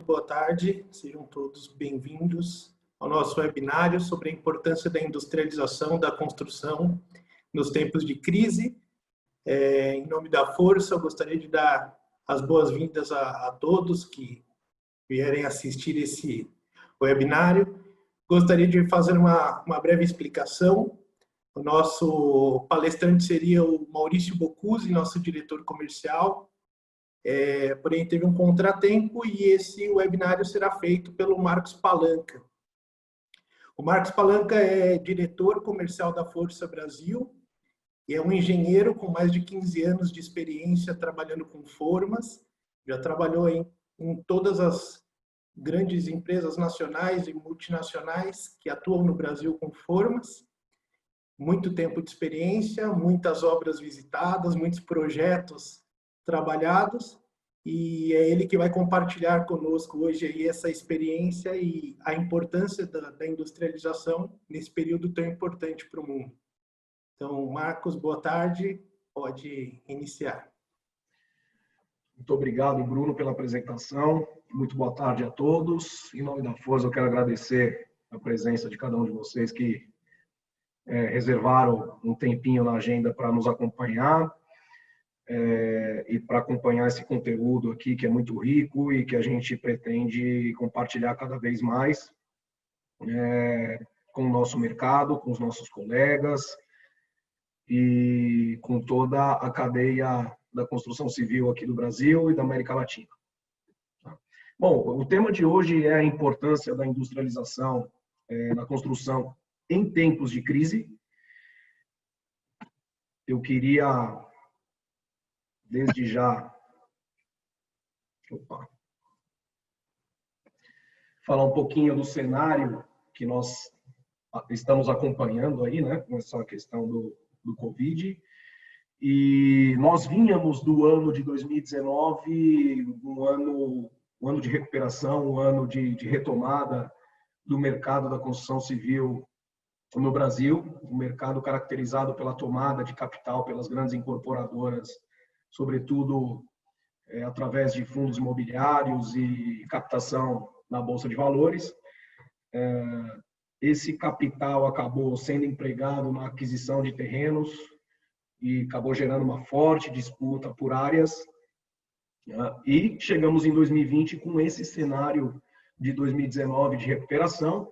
Boa tarde, sejam todos bem-vindos ao nosso webinário sobre a importância da industrialização da construção nos tempos de crise. Em nome da Força, eu gostaria de dar as boas-vindas a todos que vierem assistir esse webinário. Gostaria de fazer uma breve explicação. O nosso palestrante seria o Maurício Bocuzzi, nosso diretor comercial. Porém, teve um contratempo e esse webinário será feito pelo Marcos Palanca. O Marcos Palanca é diretor comercial da Força Brasil e é um engenheiro com mais de 15 anos de experiência trabalhando com formas. Já trabalhou em todas as grandes empresas nacionais e multinacionais que atuam no Brasil com formas. Muito tempo de experiência, muitas obras visitadas, muitos projetos trabalhados, e é ele que vai compartilhar conosco hoje aí essa experiência e a importância da industrialização nesse período tão importante para o mundo. Então, Marcos, boa tarde, pode iniciar. Muito obrigado, Bruno, pela apresentação. Muito boa tarde a todos. Em nome da Força, eu quero agradecer a presença de cada um de vocês que reservaram um tempinho na agenda para nos acompanhar. E para acompanhar esse conteúdo aqui, que é muito rico e que a gente pretende compartilhar cada vez mais com o nosso mercado, com os nossos colegas e com toda a cadeia da construção civil aqui do Brasil e da América Latina. Bom, o tema de hoje é a importância da industrialização na construção em tempos de crise. Eu queria desde já falar um pouquinho do cenário que nós estamos acompanhando aí, né, com essa questão do Covid. E nós vínhamos do ano de 2019, um ano de recuperação, um ano de retomada do mercado da construção civil no Brasil, um mercado caracterizado pela tomada de capital pelas grandes incorporadoras, sobretudo através de fundos imobiliários e captação na Bolsa de Valores. Esse capital acabou sendo empregado na aquisição de terrenos e acabou gerando uma forte disputa por áreas. E chegamos em 2020 com esse cenário de 2019 de recuperação,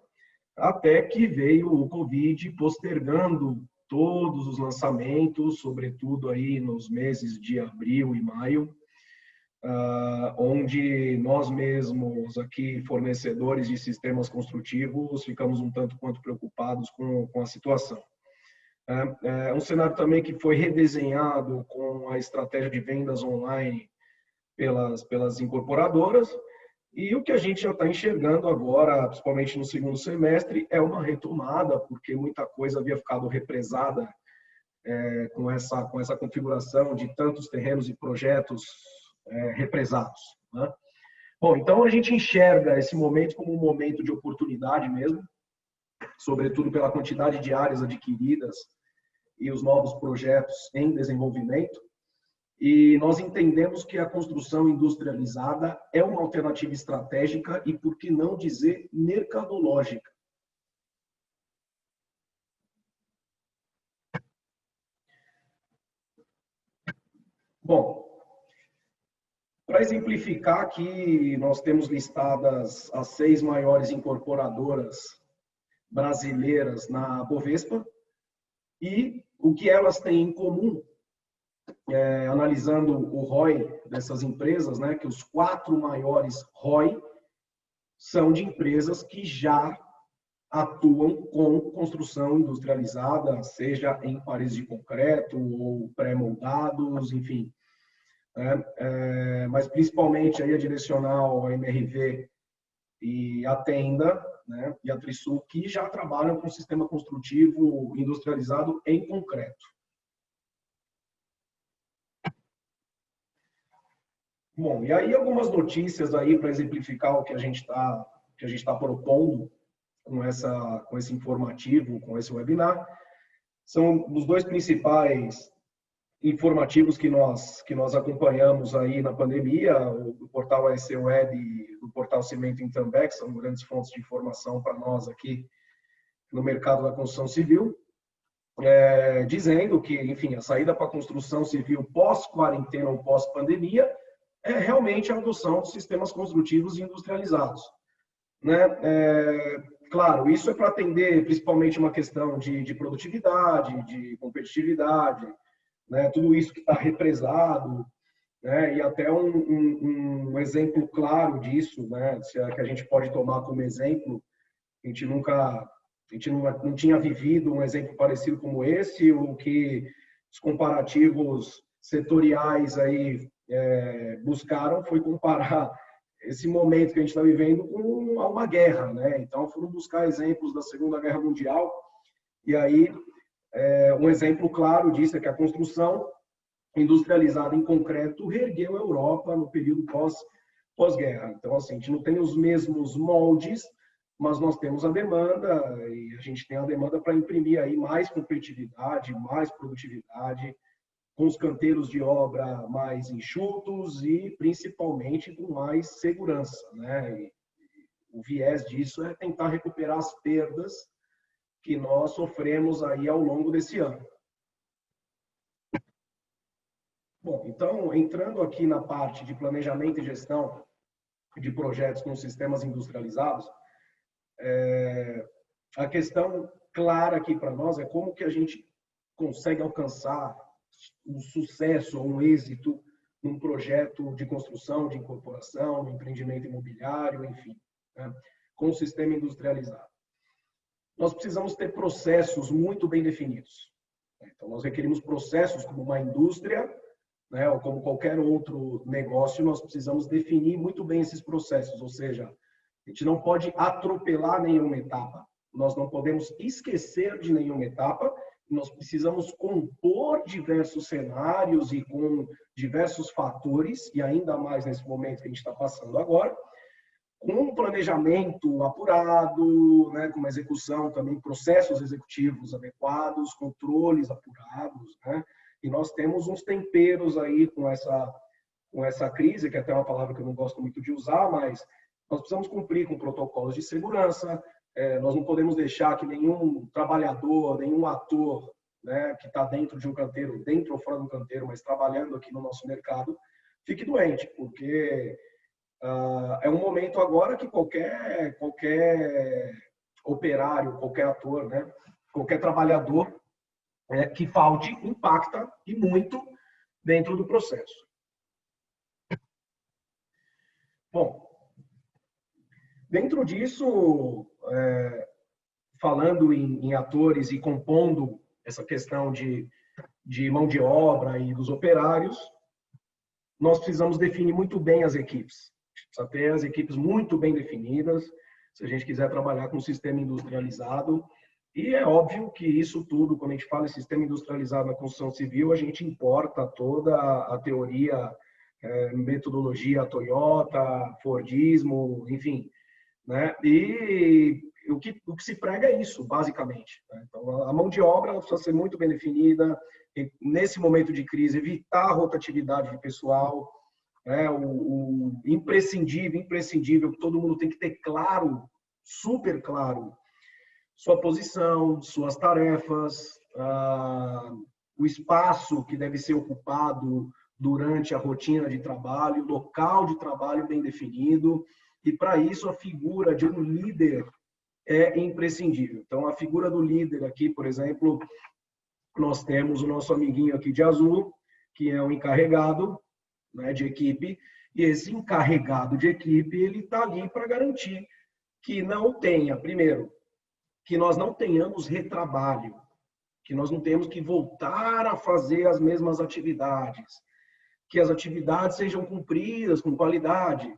até que veio o Covid postergando todos os lançamentos, sobretudo aí nos meses de abril e maio, onde nós mesmos aqui, fornecedores de sistemas construtivos, ficamos um tanto quanto preocupados com a situação. É um cenário também que foi redesenhado com a estratégia de vendas online pelas incorporadoras, e o que a gente já está enxergando agora, principalmente no segundo semestre, é uma retomada, porque muita coisa havia ficado represada com essa configuração de tantos terrenos e projetos represados, né? Bom, então a gente enxerga esse momento como um momento de oportunidade mesmo, sobretudo pela quantidade de áreas adquiridas e os novos projetos em desenvolvimento. E nós entendemos que a construção industrializada é uma alternativa estratégica e, por que não dizer, mercadológica. Bom, para exemplificar aqui, nós temos listadas as 6 maiores incorporadoras brasileiras na Bovespa e o que elas têm em comum, analisando o ROI dessas empresas, né, que os 4 maiores ROI são de empresas que já atuam com construção industrializada, seja em paredes de concreto ou pré-moldados, enfim. Mas principalmente aí a Direcional, a MRV e a Tenda, né, e a Trisul, que já trabalham com sistema construtivo industrializado em concreto. Bom, e aí algumas notícias aí para exemplificar o que a gente está propondo com esse informativo, com esse webinar. São os 2 principais informativos que nós acompanhamos aí na pandemia, o portal AEC Web do portal Cimento Itambé, que são grandes fontes de informação para nós aqui no mercado da construção civil, dizendo que, enfim, a saída para a construção civil pós-quarentena ou pós-pandemia é realmente a adoção de sistemas construtivos industrializados, né? Claro, isso é para atender principalmente uma questão de produtividade, de competitividade, né? Tudo isso que está represado, né? E até um exemplo claro disso, né? Que a gente pode tomar como exemplo, a gente não tinha vivido um exemplo parecido como esse, o que os comparativos setoriais aí buscaram foi comparar esse momento que a gente está vivendo com uma guerra, né? Então foram buscar exemplos da Segunda Guerra Mundial, e aí um exemplo claro disso é que a construção industrializada em concreto reergueu a Europa no período pós-guerra. Então, assim, a gente não tem os mesmos moldes, mas nós temos a demanda, e a gente tem a demanda para imprimir aí mais competitividade, mais produtividade, com os canteiros de obra mais enxutos e principalmente com mais segurança, né? E o viés disso é tentar recuperar as perdas que nós sofremos aí ao longo desse ano. Bom, então, entrando aqui na parte de planejamento e gestão de projetos com sistemas industrializados, a questão clara aqui para nós é como que a gente consegue alcançar um sucesso ou um êxito num projeto de construção, de incorporação, no empreendimento imobiliário, enfim, né, com o sistema industrializado. Nós precisamos ter processos muito bem definidos. Então, nós requerimos processos como uma indústria, né, ou como qualquer outro negócio, nós precisamos definir muito bem esses processos, ou seja, a gente não pode atropelar nenhuma etapa, nós não podemos esquecer de nenhuma etapa, nós precisamos compor diversos cenários e com diversos fatores, e ainda mais nesse momento que a gente está passando agora, com um planejamento apurado, né, com uma execução também, processos executivos adequados, controles apurados, né? E nós temos uns temperos aí com essa crise, que é até uma palavra que eu não gosto muito de usar, mas nós precisamos cumprir com protocolos de segurança, nós não podemos deixar que nenhum trabalhador, nenhum ator, né, que está dentro de um canteiro, dentro ou fora do canteiro, mas trabalhando aqui no nosso mercado, fique doente, porque é um momento agora que qualquer operário, qualquer ator, né, qualquer trabalhador que falte impacta e muito dentro do processo. Bom, dentro disso, falando em atores e compondo essa questão de mão de obra e dos operários, nós precisamos definir muito bem as equipes. Precisa ter as equipes muito bem definidas, se a gente quiser trabalhar com um sistema industrializado. E é óbvio que isso tudo, quando a gente fala em sistema industrializado na construção civil, a gente importa toda a teoria, metodologia Toyota, Fordismo, enfim, né? E o que se prega é isso, basicamente, né? Então, a mão de obra ela precisa ser muito bem definida, e, nesse momento de crise, evitar a rotatividade de pessoal, né? O imprescindível, que todo mundo tem que ter claro, super claro, sua posição, suas tarefas, o espaço que deve ser ocupado durante a rotina de trabalho, local de trabalho bem definido, e para isso a figura de um líder é imprescindível. Então, a figura do líder aqui, por exemplo, nós temos o nosso amiguinho aqui de azul, que é o encarregado, né, de equipe, e esse encarregado de equipe, ele está ali para garantir que não tenha, primeiro, que nós não tenhamos retrabalho, que nós não temos que voltar a fazer as mesmas atividades, que as atividades sejam cumpridas com qualidade,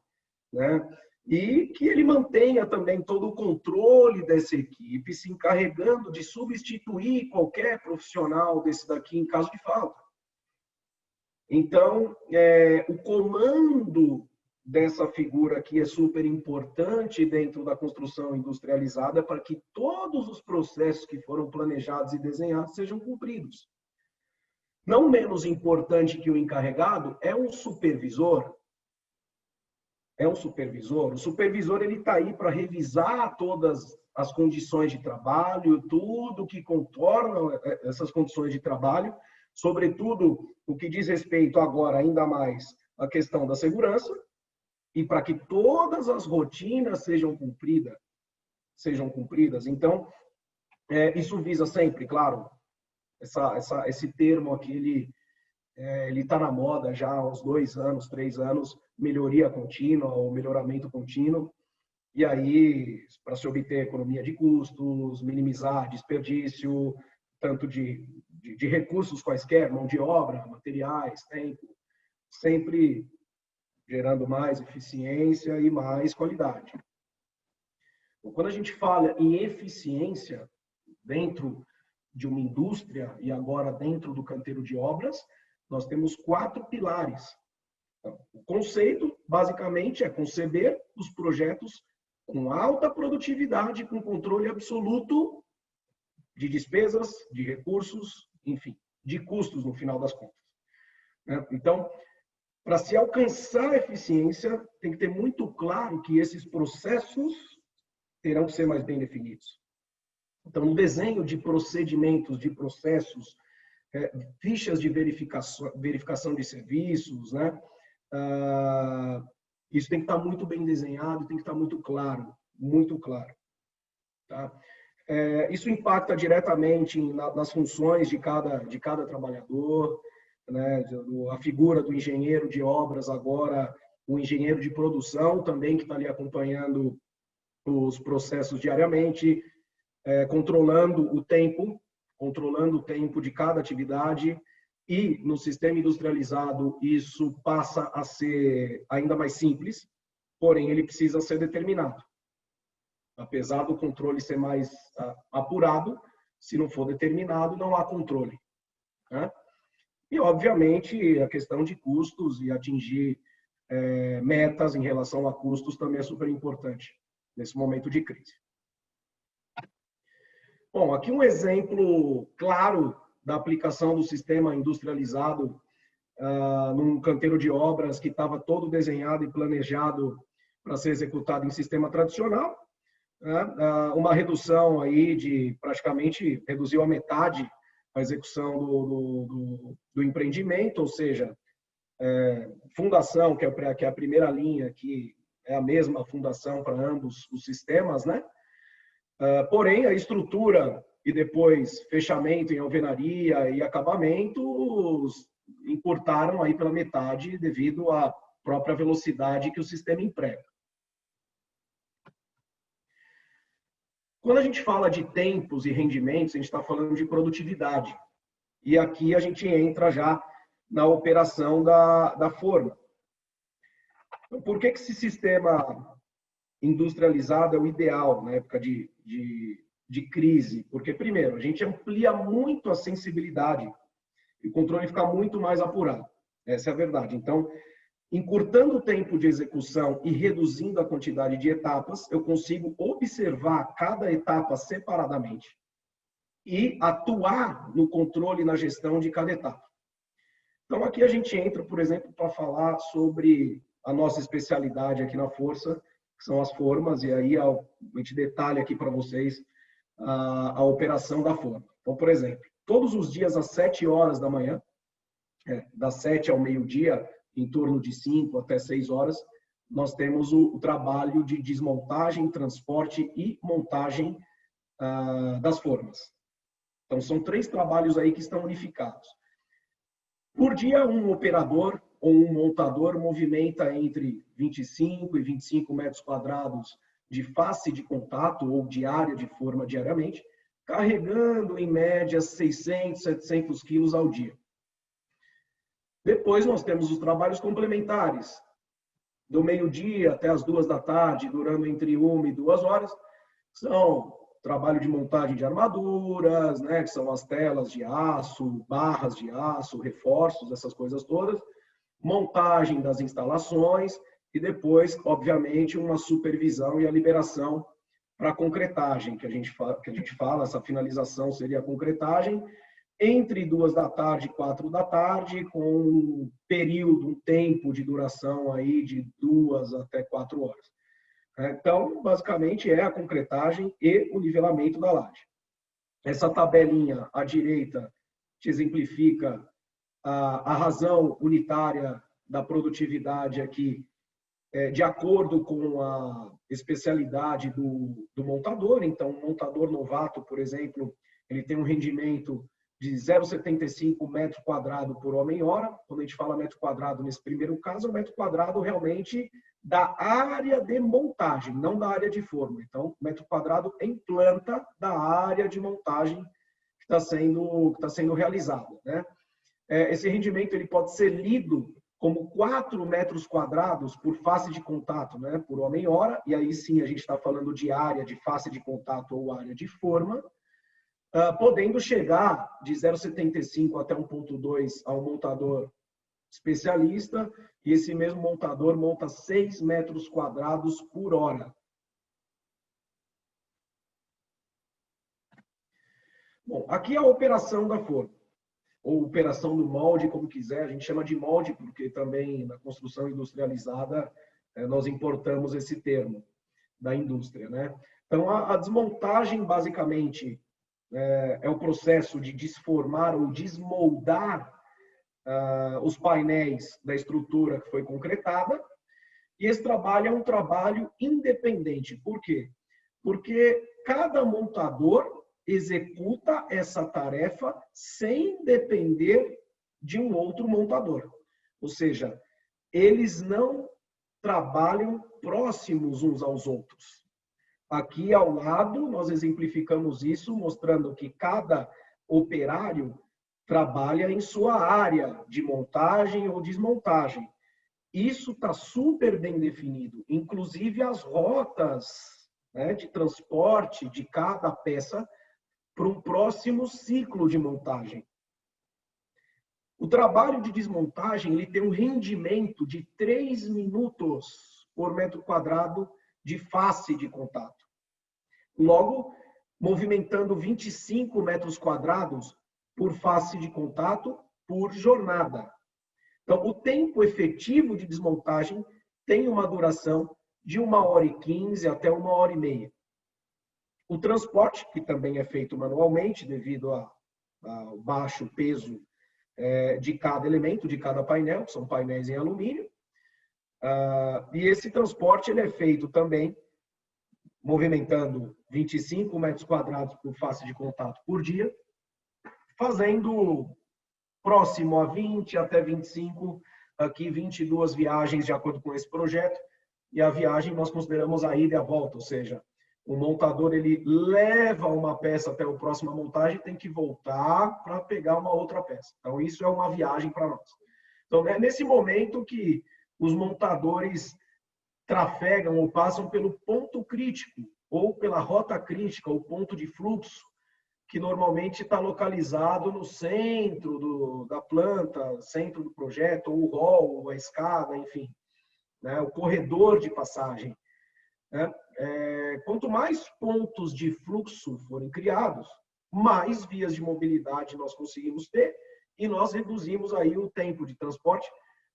né? E que ele mantenha também todo o controle dessa equipe, se encarregando de substituir qualquer profissional desse daqui em caso de falta. Então, o comando dessa figura aqui é super importante dentro da construção industrializada para que todos os processos que foram planejados e desenhados sejam cumpridos. Não menos importante que o encarregado é um supervisor, é um supervisor. O supervisor ele está aí para revisar todas as condições de trabalho, tudo que contorna essas condições de trabalho, sobretudo o que diz respeito agora ainda mais à questão da segurança, e para que todas as rotinas sejam cumpridas. Então, isso visa sempre, claro, esse termo aqui, ele está na moda já há uns 2 anos, 3 anos, melhoria contínua ou melhoramento contínuo. E aí, para se obter economia de custos, minimizar desperdício, tanto de recursos quaisquer, mão de obra, materiais, tempo, sempre gerando mais eficiência e mais qualidade. Quando a gente fala em eficiência dentro de uma indústria e agora dentro do canteiro de obras, nós temos 4 pilares. Então, o conceito, basicamente, é conceber os projetos com alta produtividade, com controle absoluto de despesas, de recursos, enfim, de custos, no final das contas. Então, para se alcançar a eficiência, tem que ter muito claro que esses processos terão que ser mais bem definidos. Então, no desenho de procedimentos, de processos, fichas de verificação de serviços, né? Isso tem que estar muito bem desenhado, tem que estar muito claro, muito claro. Tá? Isso impacta diretamente nas funções de cada trabalhador, né? A figura do engenheiro de obras agora, o engenheiro de produção também, que está ali acompanhando os processos diariamente, controlando o tempo de cada atividade. E no sistema industrializado isso passa a ser ainda mais simples, porém ele precisa ser determinado. Apesar do controle ser mais apurado, se não for determinado, não há controle, né? E, obviamente, a questão de custos e atingir metas em relação a custos também é super importante nesse momento de crise. Bom, aqui um exemplo claro da aplicação do sistema industrializado num canteiro de obras que estava todo desenhado e planejado para ser executado em sistema tradicional. Uma redução aí de praticamente reduziu a metade a execução do empreendimento, ou seja, fundação, que é a primeira linha, que é a mesma fundação para ambos os sistemas, né? Porém, a estrutura e depois fechamento em alvenaria e acabamentos encurtaram aí pela metade devido à própria velocidade que o sistema emprega. Quando a gente fala de tempos e rendimentos, a gente está falando de produtividade. E aqui a gente entra já na operação da forma. Então, por que esse sistema industrializado é o ideal na época de crise? Porque, primeiro, a gente amplia muito a sensibilidade e o controle fica muito mais apurado. Essa é a verdade. Então, encurtando o tempo de execução e reduzindo a quantidade de etapas, eu consigo observar cada etapa separadamente e atuar no controle e na gestão de cada etapa. Então, aqui a gente entra, por exemplo, para falar sobre a nossa especialidade aqui na Força, que são as formas, e aí a gente detalha aqui para vocês a operação da forma. Então, por exemplo, todos os dias às 7 horas da manhã, das 7 ao meio-dia, em torno de 5 até 6 horas, nós temos o trabalho de desmontagem, transporte e montagem das formas. Então, são 3 trabalhos aí que estão unificados. Por dia, um operador ou um montador movimenta entre 25 e 25 metros quadrados de face de contato ou de área de forma diariamente, carregando, em média, 600, 700 quilos ao dia. Depois, nós temos os trabalhos complementares, do meio-dia até as 2 da tarde, durando entre 1 e 2 horas, são trabalho de montagem de armaduras, né, que são as telas de aço, barras de aço, reforços, essas coisas todas, montagem das instalações e depois, obviamente, uma supervisão e a liberação para a concretagem, que a gente fala, essa finalização seria a concretagem, entre 2 da tarde e 4 da tarde, com um período, um tempo de duração aí de 2 até 4 horas. Então, basicamente, é a concretagem e o nivelamento da laje. Essa tabelinha à direita te exemplifica a razão unitária da produtividade aqui, de acordo com a especialidade do montador. Então, um montador novato, por exemplo, ele tem um rendimento de 0,75 metro quadrado por homem-hora. Quando a gente fala metro quadrado, nesse primeiro caso, é o metro quadrado realmente da área de montagem, não da área de forma. Então, metro quadrado em planta da área de montagem que está sendo realizada, né? Esse rendimento ele pode ser lido como 4 metros quadrados por face de contato, né, por homem-hora, e aí sim a gente está falando de área de face de contato ou área de forma, podendo chegar de 0,75 até 1,2 ao montador especialista, e esse mesmo montador monta 6 metros quadrados por hora. Bom, aqui é a operação da forma, ou operação do molde, como quiser. A gente chama de molde porque também na construção industrializada nós importamos esse termo da indústria, né? Então, a desmontagem, basicamente, é o processo de desformar ou desmoldar os painéis da estrutura que foi concretada. E esse trabalho é um trabalho independente. Por quê? Porque cada montador executa essa tarefa sem depender de um outro montador. Ou seja, eles não trabalham próximos uns aos outros. Aqui ao lado, nós exemplificamos isso, mostrando que cada operário trabalha em sua área de montagem ou desmontagem. Isso está super bem definido, inclusive as rotas, né, de transporte de cada peça para um próximo ciclo de montagem. O trabalho de desmontagem ele tem um rendimento de 3 minutos por metro quadrado de face de contato. Logo, movimentando 25 metros quadrados por face de contato por jornada. Então, o tempo efetivo de desmontagem tem uma duração de 1h15 até 1h30. O transporte, que também é feito manualmente, devido ao baixo peso de cada elemento, de cada painel, que são painéis em alumínio. E esse transporte ele é feito também movimentando 25 metros quadrados por face de contato por dia, fazendo próximo a 20 até 25, aqui 22 viagens de acordo com esse projeto. E a viagem nós consideramos a ida e a volta, ou seja, o montador ele leva uma peça até a próxima montagem e tem que voltar para pegar uma outra peça. Então, isso é uma viagem para nós. Então, é nesse momento que os montadores trafegam ou passam pelo ponto crítico, ou pela rota crítica, o ponto de fluxo, que normalmente está localizado no centro da planta, centro do projeto, ou o hall, ou a escada, enfim, né? O corredor de passagem. Né? Quanto mais pontos de fluxo forem criados, mais vias de mobilidade nós conseguimos ter e nós reduzimos aí o tempo de transporte,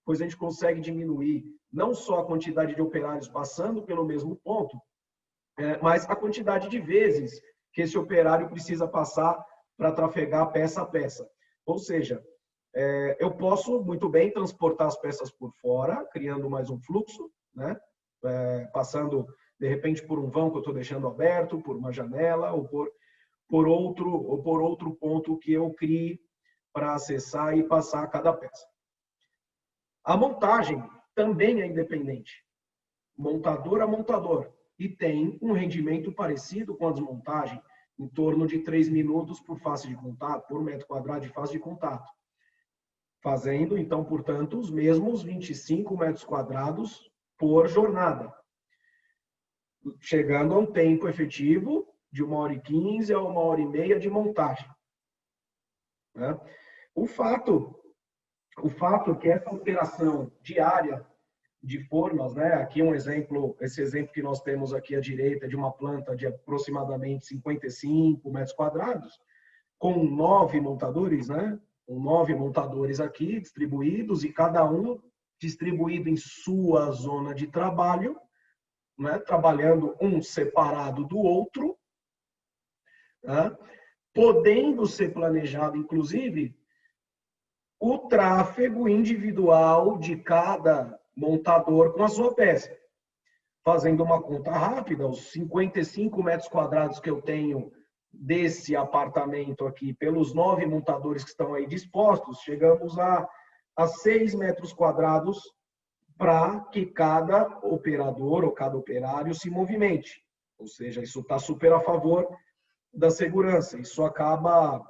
pois a gente consegue diminuir não só a quantidade de operários passando pelo mesmo ponto, mas a quantidade de vezes que esse operário precisa passar para trafegar peça a peça. Ou seja, eu posso muito bem transportar as peças por fora, criando mais um fluxo, né? Passando, de repente, por um vão que eu estou deixando aberto, por uma janela, ou por outro ponto que eu crie para acessar e passar cada peça. A montagem também é independente, montador a montador, e tem um rendimento parecido com a desmontagem, em torno de 3 minutos por face de contato, por metro quadrado de face de contato. Fazendo, então, portanto, os mesmos 25 metros quadrados por jornada. Chegando a um tempo efetivo de 1h15 a 1h30 de montagem. Né? O fato é que essa operação diária de formas, né? Aqui um exemplo, esse exemplo que nós temos aqui à direita de uma planta de aproximadamente 55 metros quadrados, com 9 montadores, né? Com 9 montadores aqui distribuídos e cada um distribuído em sua zona de trabalho, né? Trabalhando um separado do outro, né? Podendo ser planejado, inclusive, o tráfego individual de cada montador com a sua peça. Fazendo uma conta rápida, os 55 metros quadrados que eu tenho desse apartamento aqui, pelos 9 montadores que estão aí dispostos, chegamos a 6 metros quadrados para que cada operador ou cada operário se movimente. Ou seja, isso está super a favor da segurança. Isso acaba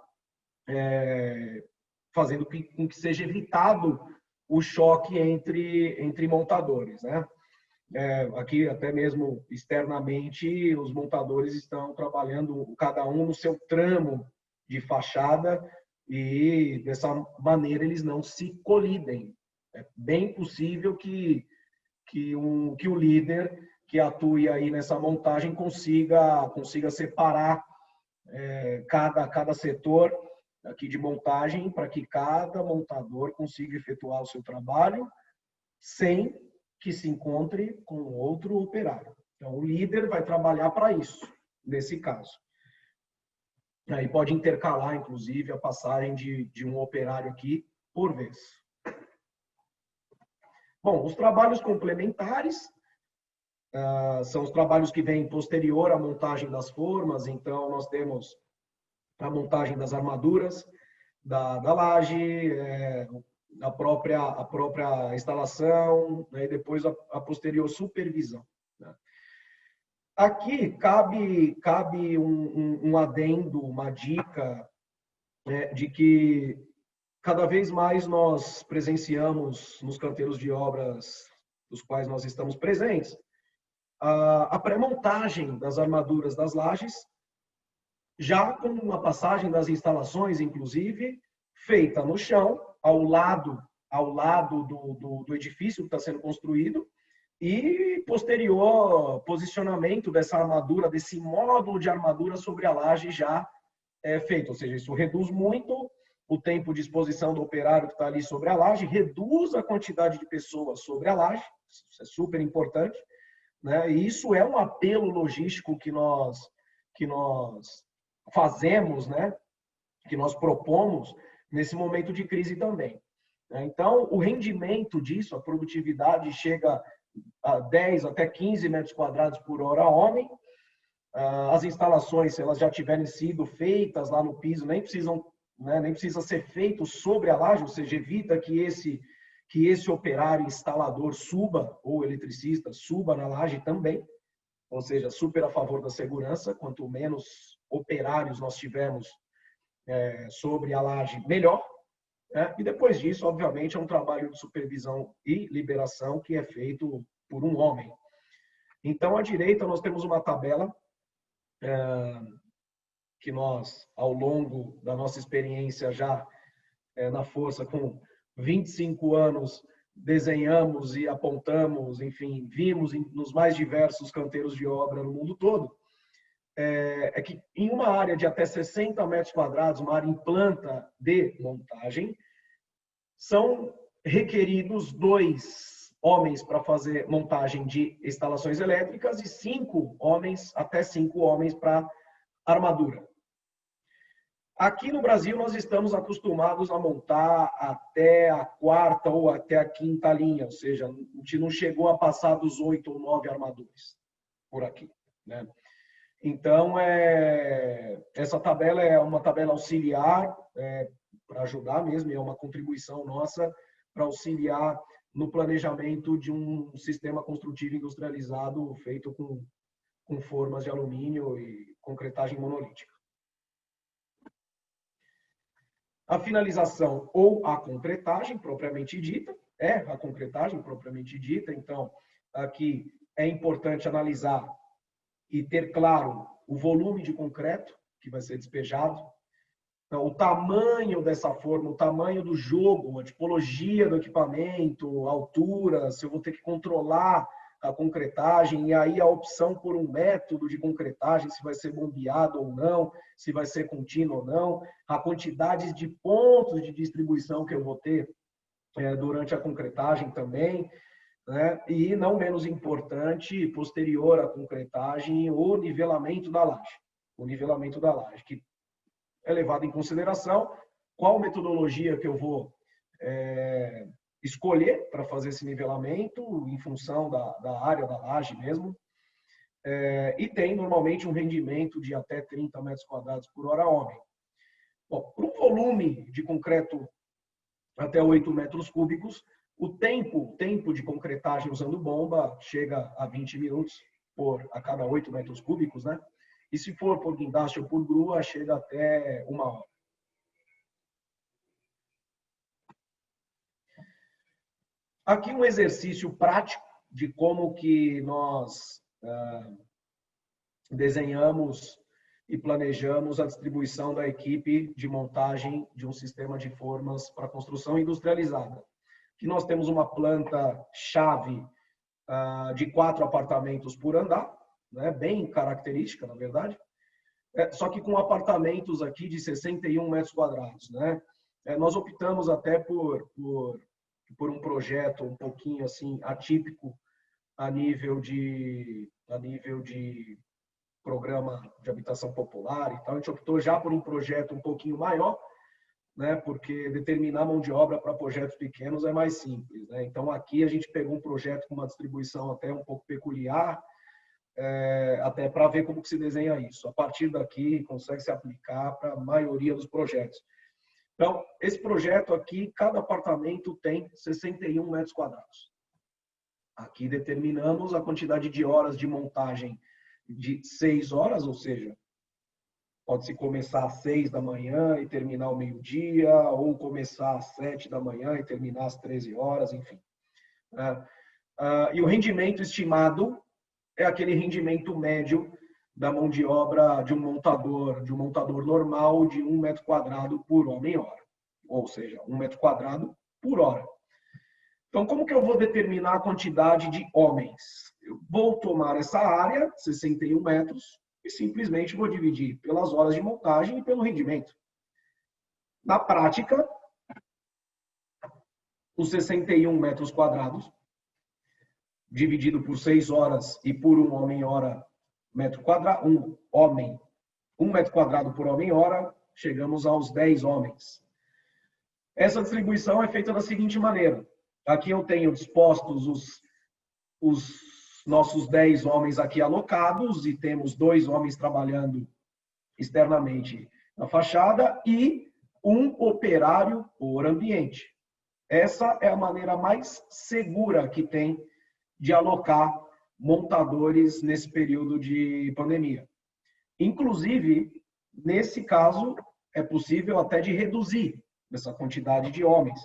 fazendo com que seja evitado o choque entre montadores, né? Aqui, até mesmo externamente, os montadores estão trabalhando cada um no seu tramo de fachada e, dessa maneira, eles não se colidem. É bem possível que o líder que atue aí nessa montagem consiga separar cada setor aqui de montagem para que cada montador consiga efetuar o seu trabalho sem que se encontre com outro operário. Então, o líder vai trabalhar para isso, nesse caso. Aí pode intercalar, inclusive, a passagem de um operário aqui por vez. Bom, os trabalhos complementares são os trabalhos que vêm posterior à montagem das formas. Então, nós temos a montagem das armaduras, da laje, a própria instalação, né, e depois a posterior supervisão. Né. Aqui cabe um adendo, uma dica, né, de que cada vez mais nós presenciamos nos canteiros de obras dos quais nós estamos presentes a pré-montagem das armaduras das lajes, já com uma passagem das instalações, inclusive, feita no chão, ao lado do edifício que está sendo construído, e posterior posicionamento dessa armadura, desse módulo de armadura sobre a laje já feito. Ou seja, isso reduz muito o tempo de exposição do operário que está ali sobre a laje, reduz a quantidade de pessoas sobre a laje, isso é super importante, né? E isso é um apelo logístico que nós fazemos, né? Que nós propomos nesse momento de crise também. Então, o rendimento disso, a produtividade chega a 10 até 15 metros quadrados por hora homem. As instalações, se elas já tiverem sido feitas lá no piso, nem precisa ser feito sobre a laje, ou seja, evita que esse operário instalador suba, ou eletricista suba na laje também, ou seja, super a favor da segurança. Quanto menos operários nós tivermos sobre a laje, melhor. E depois disso, obviamente, é um trabalho de supervisão e liberação que é feito por um homem. Então, à direita, nós temos uma tabela que nós, ao longo da nossa experiência já na Força, com 25 anos, desenhamos e apontamos, enfim, vimos nos mais diversos canteiros de obra no mundo todo, é que em uma área de até 60 metros quadrados, uma área em planta de montagem, são requeridos 2 homens para fazer montagem de instalações elétricas e 5 homens, até 5 homens para armadura. Aqui no Brasil, nós estamos acostumados a montar até a 4ª ou até a 5ª linha, ou seja, a gente não chegou a passar dos 8 ou 9 armadores por aqui, né? Então, essa tabela é uma tabela auxiliar, para ajudar mesmo, é uma contribuição nossa para auxiliar no planejamento de um sistema construtivo industrializado feito com formas de alumínio e concretagem monolítica. A finalização ou a concretagem propriamente dita, a concretagem propriamente dita. Então, aqui é importante analisar e ter claro o volume de concreto que vai ser despejado, então, o tamanho dessa forma, o tamanho do jogo, a tipologia do equipamento, a altura, se eu vou ter que controlar a concretagem, e aí a opção por um método de concretagem, se vai ser bombeado ou não, se vai ser contínuo ou não, a quantidade de pontos de distribuição que eu vou ter durante a concretagem também, né? E, não menos importante, posterior à concretagem, o nivelamento da laje. O nivelamento da laje, que é levado em consideração qual metodologia que eu vou escolher para fazer esse nivelamento, em função da área da laje mesmo. E tem, normalmente, um rendimento de até 30 metros quadrados por hora homem. Bom, para um volume de concreto até 8 metros cúbicos, o tempo de concretagem usando bomba chega a 20 minutos a cada 8 metros cúbicos, né? E se for por guindaste ou por grua, chega até 1 hora. Aqui um exercício prático de como que nós desenhamos e planejamos a distribuição da equipe de montagem de um sistema de formas para construção industrializada. Aqui nós temos uma planta-chave de 4 apartamentos por andar, né? Bem característica, na verdade, só que com apartamentos aqui de 61 metros quadrados. Né? Nós optamos até por um projeto um pouquinho assim atípico a nível de programa de habitação popular e tal. A gente optou já por um projeto um pouquinho maior, né? Porque determinar mão de obra para projetos pequenos é mais simples, né? Então aqui a gente pegou um projeto com uma distribuição até um pouco peculiar, até para ver como que se desenha isso. A partir daqui consegue se aplicar para a maioria dos projetos. Então, esse projeto aqui, cada apartamento tem 61 metros quadrados. Aqui determinamos a quantidade de horas de montagem de 6 horas, ou seja, pode-se começar às 6 da manhã e terminar ao meio-dia, ou começar às 7 da manhã e terminar às 13 horas, enfim. E o rendimento estimado é aquele rendimento médio da mão de obra de um montador normal de 1 metro quadrado por homem-hora. Ou seja, 1 metro quadrado por hora. Então, como que eu vou determinar a quantidade de homens? Eu vou tomar essa área, 61 metros, e simplesmente vou dividir pelas horas de montagem e pelo rendimento. Na prática, os 61 metros quadrados, dividido por 6 horas e por 1 homem-hora metro quadrado, 1 metro quadrado por homem-hora, chegamos aos 10 homens. Essa distribuição é feita da seguinte maneira. Aqui eu tenho dispostos os nossos 10 homens aqui alocados e temos 2 homens trabalhando externamente na fachada e um operário por ambiente. Essa é a maneira mais segura que tem de alocar montadores nesse período de pandemia. Inclusive, nesse caso, é possível até de reduzir essa quantidade de homens.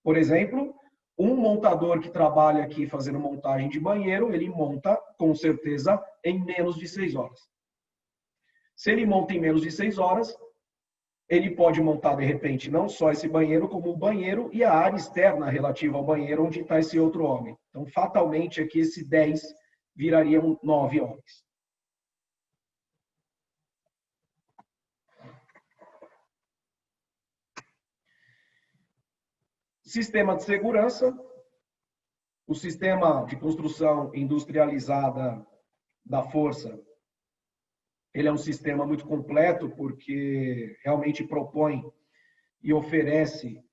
Por exemplo, um montador que trabalha aqui fazendo montagem de banheiro, ele monta, com certeza, em menos de 6 horas. Se ele monta em menos de 6 horas, ele pode montar, de repente, não só esse banheiro, como o banheiro e a área externa relativa ao banheiro, onde está esse outro homem. Então, fatalmente, aqui esse 10 virariam 9 homens. Sistema de segurança. O sistema de construção industrializada da Força, ele é um sistema muito completo, porque realmente propõe e oferece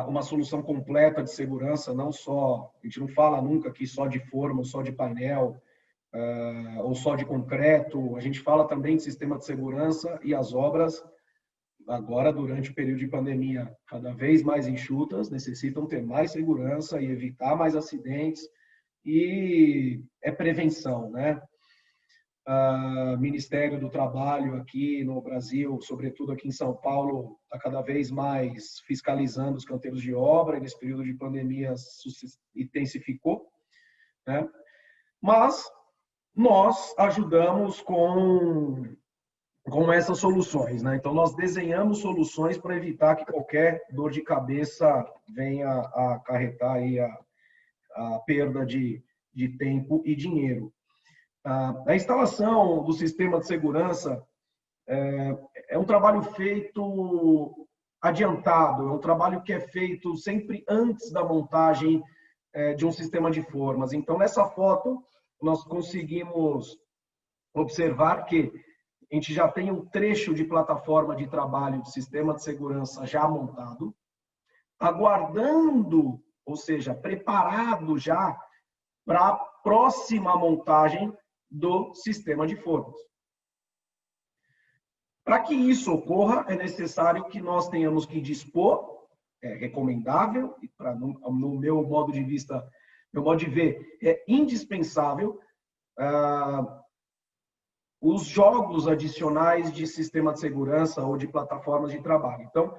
uma solução completa de segurança, não só, a gente não fala nunca aqui só de forma, ou só de painel, ou só de concreto, a gente fala também de sistema de segurança, e as obras, agora durante o período de pandemia, cada vez mais enxutas, necessitam ter mais segurança e evitar mais acidentes, e é prevenção, né? Ministério do Trabalho aqui no Brasil, sobretudo aqui em São Paulo, está cada vez mais fiscalizando os canteiros de obra, e nesse período de pandemia intensificou, né? Mas nós ajudamos com essas soluções, né? Então, nós desenhamos soluções para evitar que qualquer dor de cabeça venha a acarretar aí a perda de de tempo e dinheiro. A instalação do sistema de segurança é um trabalho feito adiantado, é um trabalho que é feito sempre antes da montagem de um sistema de formas. Então, nessa foto, nós conseguimos observar que a gente já tem um trecho de plataforma de trabalho de sistema de segurança já montado, aguardando, ou seja, preparado já para a próxima montagem do sistema de formas. Para que isso ocorra, é necessário que nós tenhamos que dispor, é recomendável, e no meu modo de vista, meu modo de ver, é indispensável, os jogos adicionais de sistema de segurança ou de plataformas de trabalho. Então,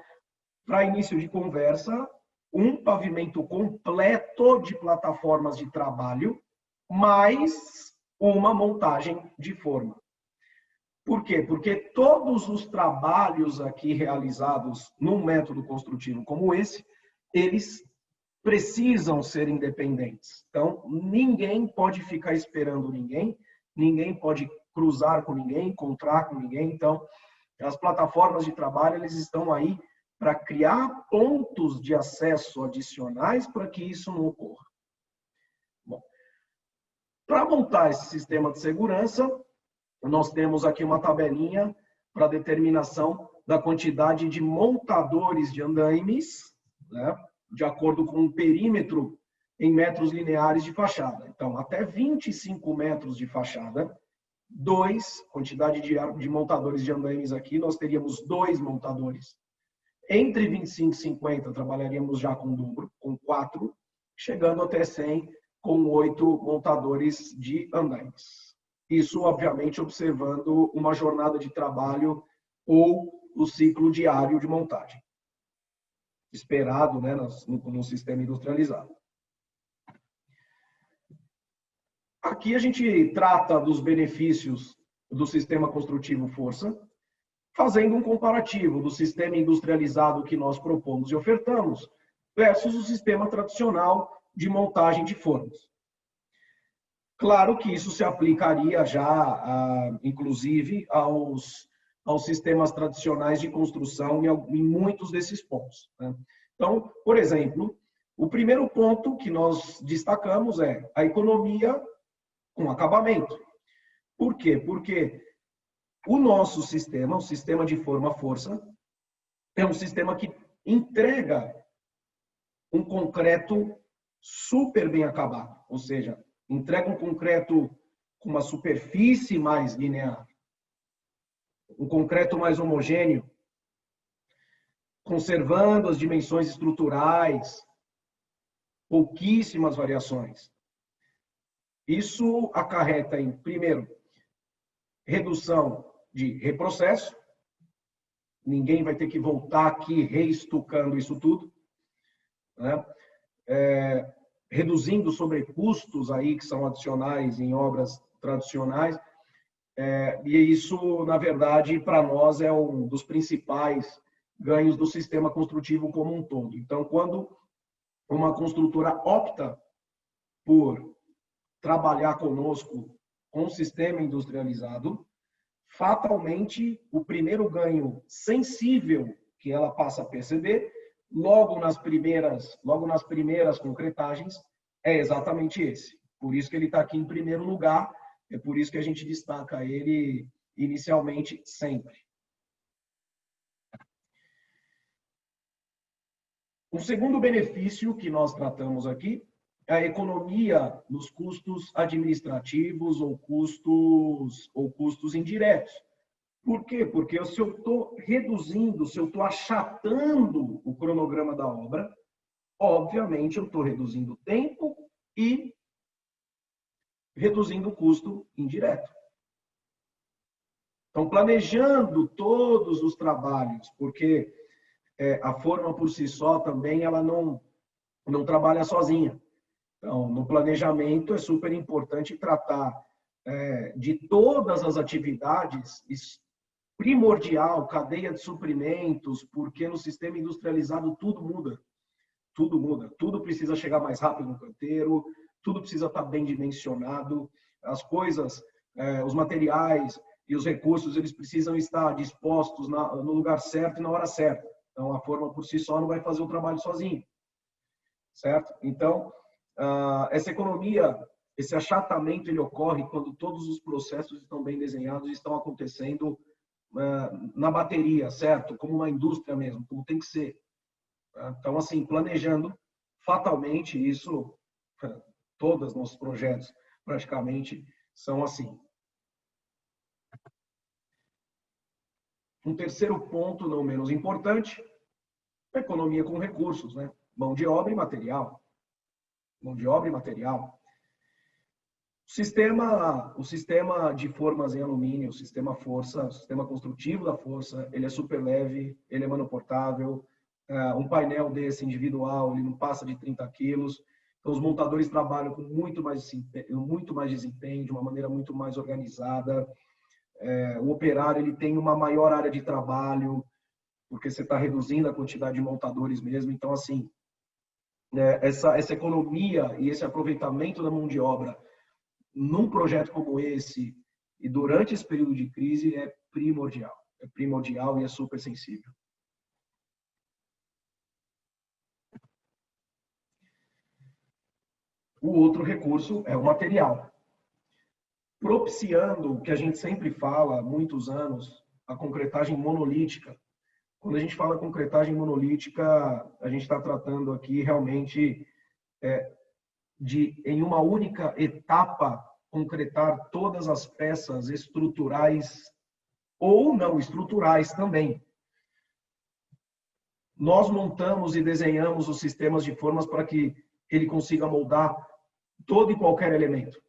para início de conversa, um pavimento completo de plataformas de trabalho, mais uma montagem de forma. Por quê? Porque todos os trabalhos aqui realizados num método construtivo como esse, eles precisam ser independentes. Então, ninguém pode ficar esperando ninguém, ninguém pode cruzar com ninguém, encontrar com ninguém. Então, as plataformas de trabalho, eles estão aí para criar pontos de acesso adicionais para que isso não ocorra. Bom, para montar esse sistema de segurança, nós temos aqui uma tabelinha para determinação da quantidade de montadores de andaimes, né, de acordo com o perímetro em metros lineares de fachada. Então, até 25 metros de fachada, quantidade de montadores de andaimes aqui, nós teríamos 2 montadores. Entre 25 e 50, trabalharíamos já com dobro, com 4, chegando até 100, com 8 montadores de andaimes. Isso, obviamente, observando uma jornada de trabalho ou o ciclo diário de montagem, esperado, né, no sistema industrializado. Aqui a gente trata dos benefícios do sistema construtivo força, fazendo um comparativo do sistema industrializado que nós propomos e ofertamos versus o sistema tradicional de montagem de formas. Claro que isso se aplicaria já, inclusive, aos sistemas tradicionais de construção em muitos desses pontos, né? Então, por exemplo, o primeiro ponto que nós destacamos é a economia com acabamento. Por quê? Porque o nosso sistema, o sistema de forma-força, é um sistema que entrega um concreto super bem acabado, ou seja, entrega um concreto com uma superfície mais linear, um concreto mais homogêneo, conservando as dimensões estruturais, pouquíssimas variações. Isso acarreta em, primeiro, redução de reprocesso, ninguém vai ter que voltar aqui reestucando isso tudo, né? Reduzindo sobrecustos aí que são adicionais em obras tradicionais, e isso, na verdade, para nós é um dos principais ganhos do sistema construtivo como um todo. Então, quando uma construtora opta por trabalhar conosco com o sistema industrializado, fatalmente o primeiro ganho sensível que ela passa a perceber logo nas primeiras concretagens, é exatamente esse. Por isso que ele está aqui em primeiro lugar, é por isso que a gente destaca ele inicialmente sempre. O segundo benefício que nós tratamos aqui é a economia nos custos administrativos ou custos indiretos. Por quê? Porque se eu estou reduzindo, se eu estou achatando o cronograma da obra, obviamente eu estou reduzindo o tempo e reduzindo o custo indireto. Então, planejando todos os trabalhos, porque a forma por si só também ela não trabalha sozinha. Então, no planejamento é super importante tratar de todas as atividades, primordial, cadeia de suprimentos, porque no sistema industrializado tudo muda. Tudo muda. Tudo precisa chegar mais rápido no canteiro, tudo precisa estar bem dimensionado, as coisas, os materiais e os recursos, eles precisam estar dispostos no lugar certo e na hora certa. Então, a forma por si só não vai fazer o trabalho sozinho, certo? Então, essa economia, esse achatamento, ele ocorre quando todos os processos estão bem desenhados e estão acontecendo na bateria, certo? Como uma indústria mesmo, como tem que ser. Então, assim, planejando, fatalmente, isso, todos os nossos projetos, praticamente, são assim. Um terceiro ponto, não menos importante, a economia com recursos, né? Mão de obra e material. Mão de obra e material. O sistema de formas em alumínio, o sistema força, o sistema construtivo da força, ele é super leve, ele é manoportável. Um painel desse individual, ele não passa de 30 quilos. Então, os montadores trabalham com muito mais desempenho, de uma maneira muito mais organizada. O operário, ele tem uma maior área de trabalho, porque você está reduzindo a quantidade de montadores mesmo. Então, assim, essa economia e esse aproveitamento da mão de obra num projeto como esse e durante esse período de crise é primordial. É primordial e é super sensível. O outro recurso é o material. Propiciando o que a gente sempre fala há muitos anos, a concretagem monolítica. Quando a gente fala concretagem monolítica, a gente está tratando aqui realmente de, em uma única etapa, concretar todas as peças estruturais ou não estruturais também. Nós montamos e desenhamos os sistemas de formas para que ele consiga moldar todo e qualquer elemento.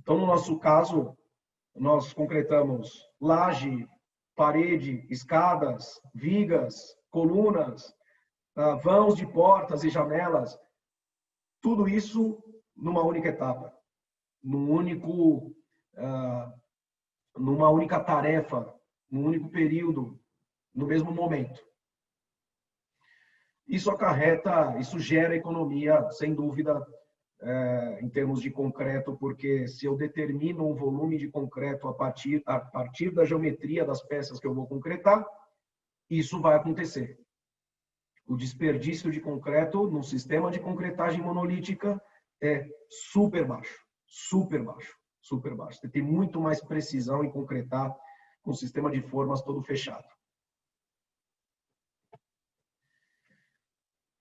Então, no nosso caso, nós concretamos laje, parede, escadas, vigas, colunas, vãos de portas e janelas, tudo isso numa única etapa, numa única tarefa, num único período, no mesmo momento. Isso gera economia, sem dúvida, em termos de concreto, porque se eu determino um volume de concreto a partir da geometria das peças que eu vou concretar, isso vai acontecer. O desperdício de concreto no sistema de concretagem monolítica é super baixo, super baixo, super baixo. Você tem muito mais precisão em concretar com o sistema de formas todo fechado.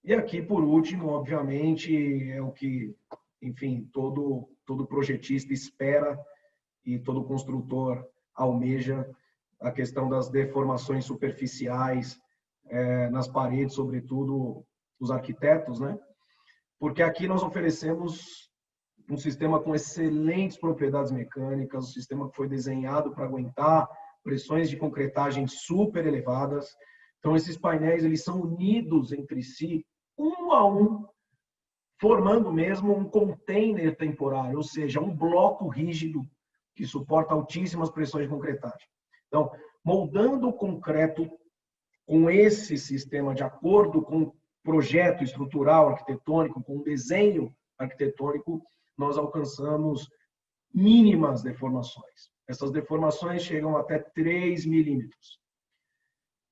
E aqui, por último, obviamente, é o que, enfim, todo projetista espera e todo construtor almeja, a questão das deformações superficiais nas paredes, sobretudo os arquitetos, né? Porque aqui nós oferecemos um sistema com excelentes propriedades mecânicas, um sistema que foi desenhado para aguentar pressões de concretagem super elevadas. Então, esses painéis, eles são unidos entre si, um a um, formando mesmo um container temporário, ou seja, um bloco rígido que suporta altíssimas pressões de concretagem. Então, moldando o concreto com esse sistema de acordo com o projeto estrutural arquitetônico, com o desenho arquitetônico, nós alcançamos mínimas deformações. Essas deformações chegam até 3 milímetros.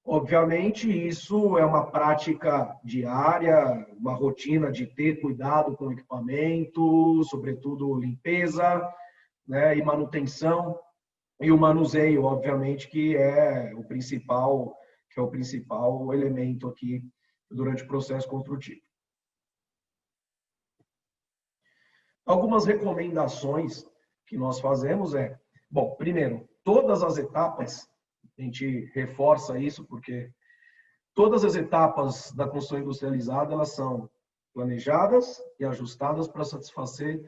Obviamente, isso é uma prática diária, uma rotina de ter cuidado com o equipamento, sobretudo limpeza, né, e manutenção, e o manuseio, obviamente, que é o principal elemento aqui durante o processo construtivo. Algumas recomendações que nós fazemos bom, primeiro, todas as etapas, a gente reforça isso porque todas as etapas da construção industrializada, elas são planejadas e ajustadas para satisfazer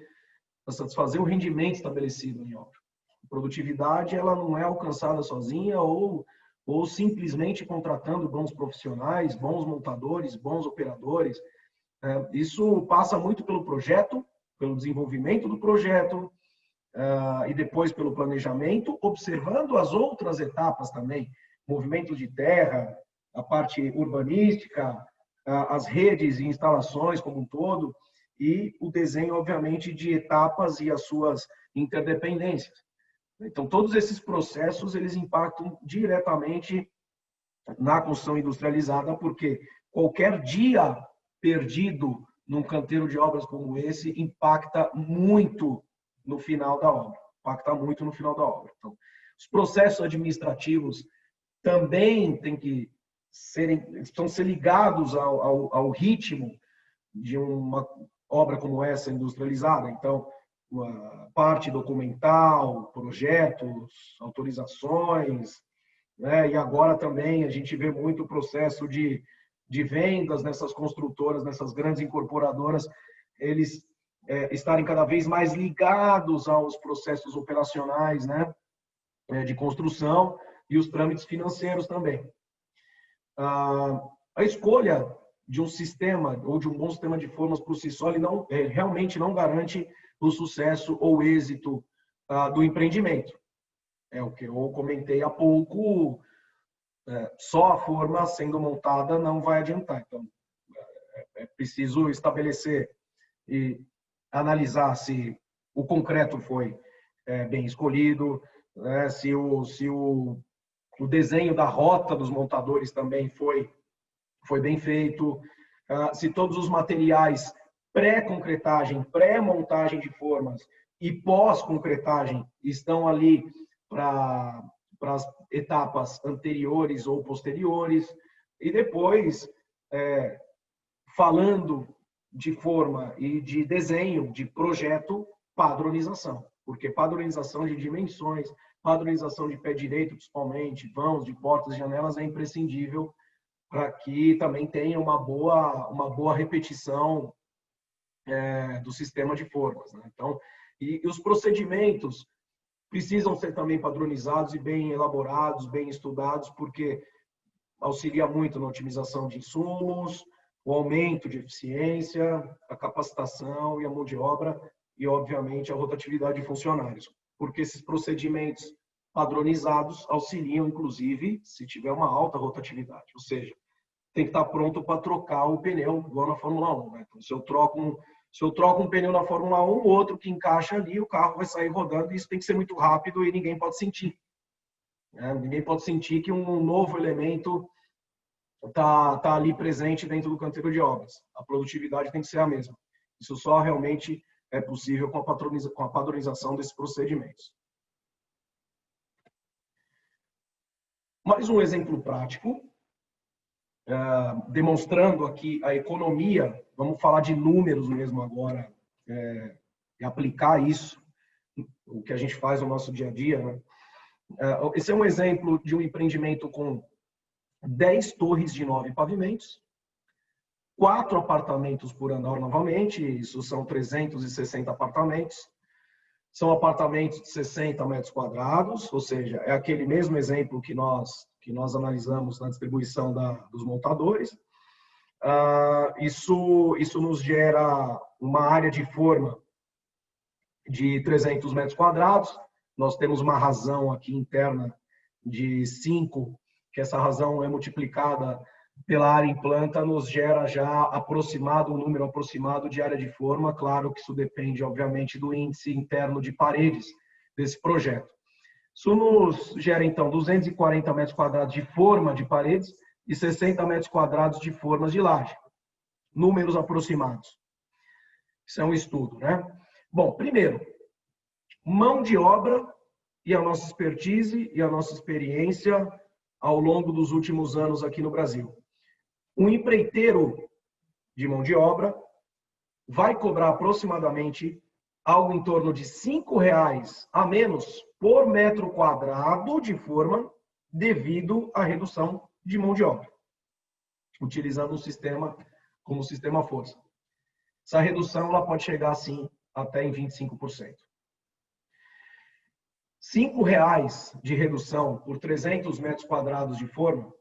o rendimento estabelecido em obra. A produtividade, ela não é alcançada sozinha ou simplesmente contratando bons profissionais, bons montadores, bons operadores. Isso passa muito pelo projeto, pelo desenvolvimento do projeto, e depois pelo planejamento, observando as outras etapas também, movimento de terra, a parte urbanística, as redes e instalações como um todo, e o desenho, obviamente, de etapas e as suas interdependências. Então, todos esses processos, eles impactam diretamente na construção industrializada, porque qualquer dia perdido num canteiro de obras como esse impacta muito no final da obra. Impacta muito no final da obra. Então, os processos administrativos também têm que precisam ser ligados ao ritmo de uma obra como essa industrializada. Então, uma parte documental, projetos, autorizações, né? E agora também a gente vê muito o processo de vendas nessas construtoras, nessas grandes incorporadoras, eles estarem cada vez mais ligados aos processos operacionais, né, de construção e os trâmites financeiros também. A escolha de um sistema ou de um bom sistema de formas por si só, ele não, realmente não garante o sucesso ou êxito do empreendimento. É o que eu comentei há pouco, só a forma sendo montada não vai adiantar. Então, é preciso estabelecer e analisar se o concreto foi bem escolhido, né, se o desenho da rota dos montadores também foi bem feito, se todos os materiais pré-concretagem, pré-montagem de formas e pós-concretagem estão ali para as etapas anteriores ou posteriores, e depois, falando de forma e de desenho, de projeto, padronização, porque padronização de dimensões, padronização de pé direito, principalmente, vãos, de portas, janelas, é imprescindível para que também tenha uma boa repetição do sistema de formas, né? Então, e os procedimentos precisam ser também padronizados e bem elaborados, bem estudados, porque auxilia muito na otimização de insumos, o aumento de eficiência, a capacitação e a mão de obra e, obviamente, a rotatividade de funcionários. Porque esses procedimentos padronizados auxiliam, inclusive, se tiver uma alta rotatividade. Ou seja, tem que estar pronto para trocar o pneu, igual na Fórmula 1. Né? Então, se eu troco um pneu na Fórmula 1, o outro que encaixa ali, o carro vai sair rodando, e isso tem que ser muito rápido e ninguém pode sentir. Ninguém pode sentir que um novo elemento está ali presente dentro do canteiro de obras. A produtividade tem que ser a mesma. Isso só realmente é possível com a padronização desses procedimentos. Mais um exemplo prático, demonstrando aqui a economia. Vamos falar de números mesmo agora, e aplicar isso, o que a gente faz no nosso dia a dia, né? Esse é um exemplo de um empreendimento com 10 torres de 9 pavimentos, 4 apartamentos por andar novamente, isso são 360 apartamentos. São apartamentos de 60 metros quadrados, ou seja, é aquele mesmo exemplo que nós analisamos na distribuição dos montadores. Isso nos gera uma área de forma de 300 metros quadrados. Nós temos uma razão aqui interna de 5, que essa razão é multiplicada pela área em planta, nos gera já um número aproximado de área de forma. Claro que isso depende, obviamente, do índice interno de paredes desse projeto. Isso nos gera, então, 240 metros quadrados de forma de paredes e 60 metros quadrados de formas de laje. Números aproximados. Isso é um estudo, né? Bom, primeiro, mão de obra e a nossa expertise e a nossa experiência ao longo dos últimos anos aqui no Brasil. Um empreiteiro de mão de obra vai cobrar aproximadamente algo em torno de R$ 5,00 a menos por metro quadrado de forma, devido à redução de mão de obra, utilizando um sistema como o sistema força. Essa redução ela pode chegar, assim, até em 25%. R$ 5,00 de redução por 300 metros quadrados de forma,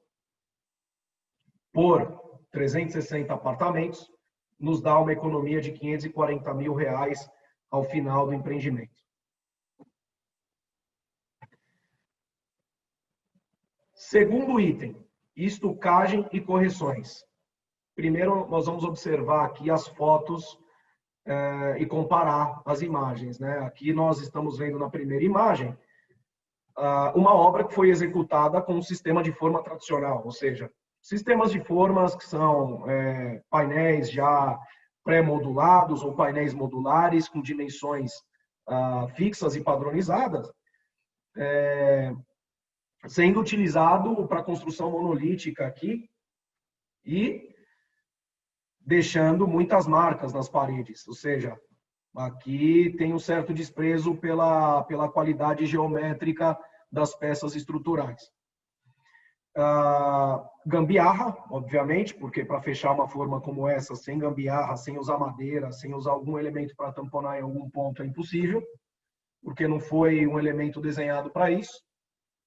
por 360 apartamentos, nos dá uma economia de R$ 540 mil ao final do empreendimento. Segundo item, estucagem e correções. Primeiro, nós vamos observar aqui as fotos e comparar as imagens, né? Aqui nós estamos vendo na primeira imagem uma obra que foi executada com um sistema de forma tradicional, ou seja, sistemas de formas que são painéis já pré-modulados ou painéis modulares com dimensões fixas e padronizadas, sendo utilizado para construção monolítica aqui e deixando muitas marcas nas paredes, ou seja, aqui tem um certo desprezo pela qualidade geométrica das peças estruturais. Gambiarra, obviamente, porque para fechar uma forma como essa, sem gambiarra, sem usar madeira, sem usar algum elemento para tamponar em algum ponto, é impossível, porque não foi um elemento desenhado para isso.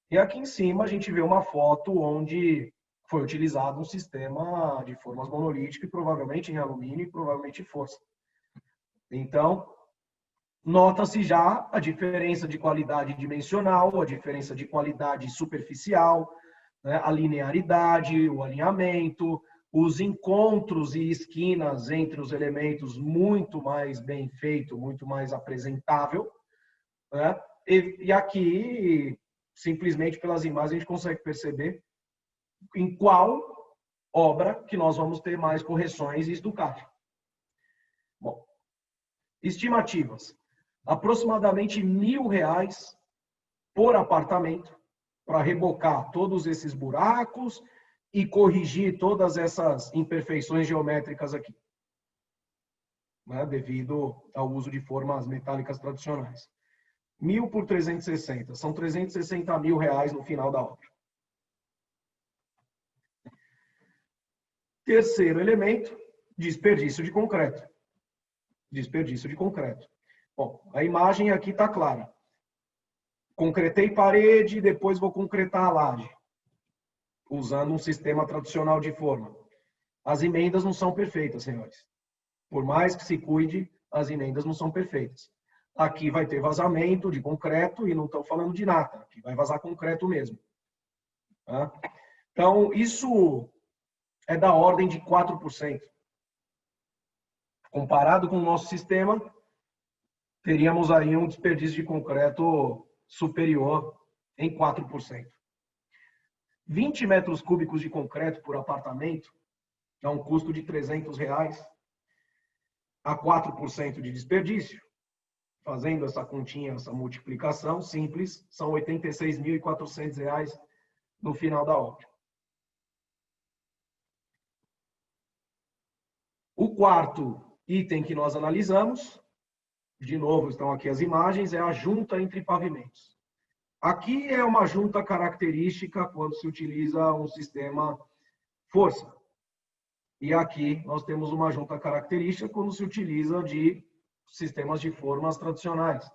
E aqui em cima a gente vê uma foto onde foi utilizado um sistema de formas monolítico, e provavelmente em alumínio e provavelmente em força. Então, nota-se já a diferença de qualidade dimensional, a diferença de qualidade superficial, né, a linearidade, o alinhamento, os encontros e esquinas entre os elementos muito mais bem feito, muito mais apresentável, né? E aqui, simplesmente pelas imagens, a gente consegue perceber em qual obra que nós vamos ter mais correções e estucagem. Bom, estimativas. Aproximadamente R$1.000 por apartamento para rebocar todos esses buracos e corrigir todas essas imperfeições geométricas aqui, né, devido ao uso de formas metálicas tradicionais. 1.000 por 360, são R$360 mil no final da obra. Terceiro elemento, desperdício de concreto. Desperdício de concreto. Bom, a imagem aqui está clara. Concretei parede, depois vou concretar a laje, usando um sistema tradicional de forma. As emendas não são perfeitas, senhores. Por mais que se cuide, as emendas não são perfeitas. Aqui vai ter vazamento de concreto e não estou falando de nada. Aqui vai vazar concreto mesmo. Tá? Então, isso é da ordem de 4%. Comparado com o nosso sistema, teríamos aí um desperdício de concreto superior em 4%. 20 metros cúbicos de concreto por apartamento é um custo de R$300 a 4% de desperdício. Fazendo essa continha, essa multiplicação simples, são R$ 86.400 no final da obra. O quarto item que nós analisamos, de novo estão aqui as imagens, é a junta entre pavimentos. Aqui é uma junta característica quando se utiliza um sistema força. E aqui nós temos uma junta característica quando se utiliza de sistemas de formas tradicionais.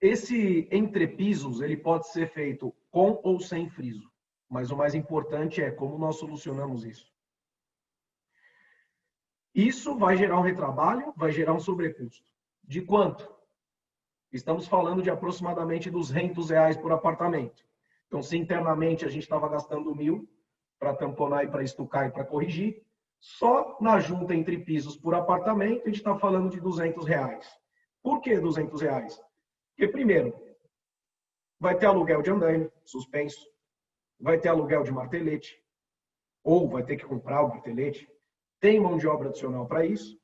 Esse entrepisos, ele pode ser feito com ou sem friso, mas o mais importante é como nós solucionamos isso. Isso vai gerar um retrabalho, vai gerar um sobrecusto. De quanto? Estamos falando de aproximadamente R$200 por apartamento. Então, se internamente a gente estava gastando 1.000 para tamponar e para estucar e para corrigir, só na junta entre pisos por apartamento a gente está falando de R$200. Por que R$200? Porque, primeiro, vai ter aluguel de andaime, suspenso, vai ter aluguel de martelete, ou vai ter que comprar o martelete, tem mão de obra adicional para isso,